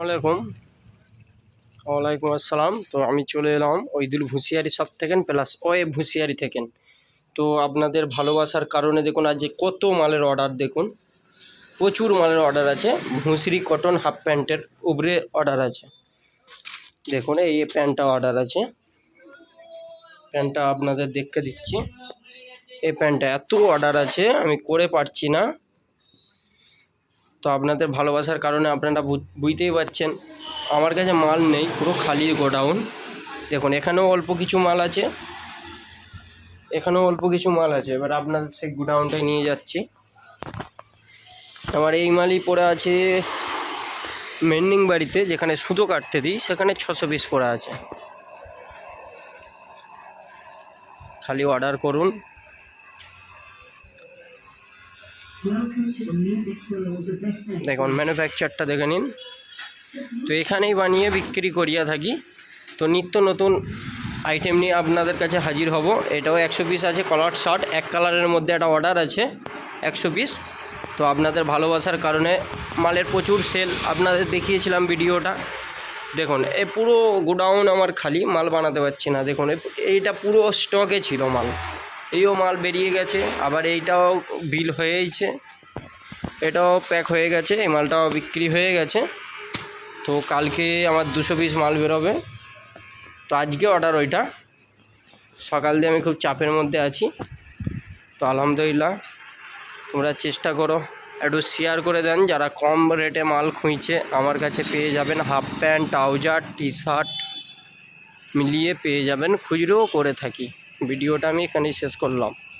আসসালামাইকুম। ওয়ালাইকুম আসসালাম। তো আমি চলে এলাম ওইদুল ভুসিয়ারি শপ থেকেন প্লাস ওয়েব ভুসিয়ারি থেকেন। তো আপনাদের ভালোবাসার কারণে দেখুন আজ যে কত মালের অর্ডার, দেখুন প্রচুর মালের অর্ডার আছে। ভুসিরি কটন হাফ প্যান্টের উপরে অর্ডার আছে। দেখুন এই প্যান্টটা অর্ডার আছে, প্যান্টটা আপনাদের দেখে দিচ্ছি। এই প্যান্টটা এত অর্ডার আছে আমি করে পারছি না। তো আপনাদের ভালোবাসার কারণে আপনারা বুঝতেই পারছেন আমার কাছে মাল নেই, পুরো খালি গোডাউন। দেখুন এখানেও অল্প কিছু মাল আছে, এখানেও অল্প কিছু মাল আছে। এবার আপনাদের সেই গোডাউনটাই নিয়ে যাচ্ছি। আমার এই মালই পড়ে আছে মেন্ডিং বাড়িতে, যেখানে সুতো কাটতে দিই সেখানে 600 পিস পড়ে আছে। খালি অর্ডার করুন। দেখুন ম্যানুফ্যাকচারটা দেখে নিন। তো এখানেই বানিয়ে বিক্রি করিয়া থাকি। তো নিত্য নতুন আইটেম নিয়ে আপনাদের কাছে হাজির হব। এটাও 100 পিস আছে, কলার শার্ট এক কালারের মধ্যে একটা অর্ডার আছে 100 পিস। তো আপনাদের ভালোবাসার কারণে মালের প্রচুর সেল, আপনাদের দেখিয়েছিলাম ভিডিওটা। দেখুন এই পুরো গোডাউন আমার খালি, মাল বানাতে পারছি না। দেখুন এইটা পুরো স্টকে ছিল মাল, এইও মাল বেরিয়ে গেছে। আবার এইটাও বিল হয়েইছে, এটাও প্যাক হয়ে গেছে, এই মালটাও বিক্রি হয়ে গেছে। তো কালকে আমার 200 পিস মাল বেরোবে। তো আজকে অর্ডার ওইটা, সকাল দিয়ে আমি খুব চাপের মধ্যে আছি। তো আলহামদুলিল্লাহ তোমরা চেষ্টা করো, একটু শেয়ার করে দেন। যারা কম রেটে মাল খুঁজছে আমার কাছে পেয়ে যাবেন। Half pant, trouser, T shirt মিলিয়ে পেয়ে যাবেন, খুচরোও করে থাকি। ভিডিওটা আমি এখানেই শেষ করলাম।